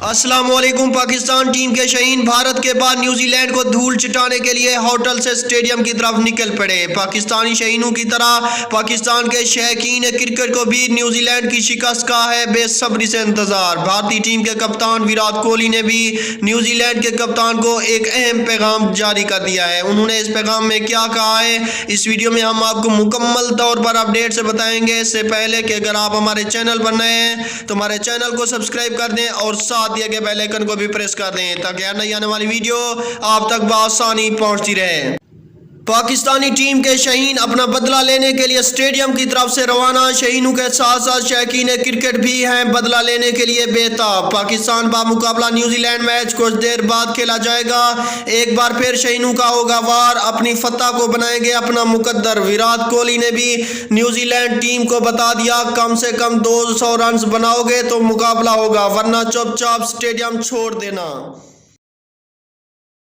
السلام علیکم۔ پاکستان ٹیم کے شہین بھارت کے بعد نیوزی لینڈ کو دھول چٹانے کے لیے ہوٹل سے سٹیڈیم کی طرف نکل پڑے۔ پاکستانی شہینوں کی طرح پاکستان کے شائقین کرکٹ کو بھی نیوزی لینڈ کی شکست کا ہے بے صبری سے انتظار۔ بھارتی ٹیم کے کپتان ویرات کوہلی نے بھی نیوزی لینڈ کے کپتان کو ایک اہم پیغام جاری کر دیا ہے۔ انہوں نے اس پیغام میں کیا کہا ہے، اس ویڈیو میں ہم آپ کو مکمل طور پر اپڈیٹ سے بتائیں گے۔ اس سے پہلے کہ اگر آپ ہمارے چینل پر نئے ہیں تو ہمارے چینل کو سبسکرائب کر دیں اور ساتھ دیا گیا بیل آئیکن کو بھی پریس کر دیں تاکہ ہر نئی آنے والی ویڈیو آپ تک بآسانی پہنچتی رہے۔ پاکستانی ٹیم کے شہین اپنا بدلہ لینے کے لیے سٹیڈیم کی طرف سے روانہ۔ شہینوں کے ساتھ ساتھ شائقین کرکٹ بھی ہیں بدلہ لینے کے لیے بےتاب۔ پاکستان بامقابلہ نیوزی لینڈ میچ کچھ دیر بعد کھیلا جائے گا۔ ایک بار پھر شہینوں کا ہوگا وار، اپنی فتح کو بنائیں گے اپنا مقدر۔ ویرات کوہلی نے بھی نیوزی لینڈ ٹیم کو بتا دیا، کم سے کم 200 رنز بناؤ گے تو مقابلہ ہوگا، ورنہ چپ چاپ سٹیڈیم چھوڑ دینا۔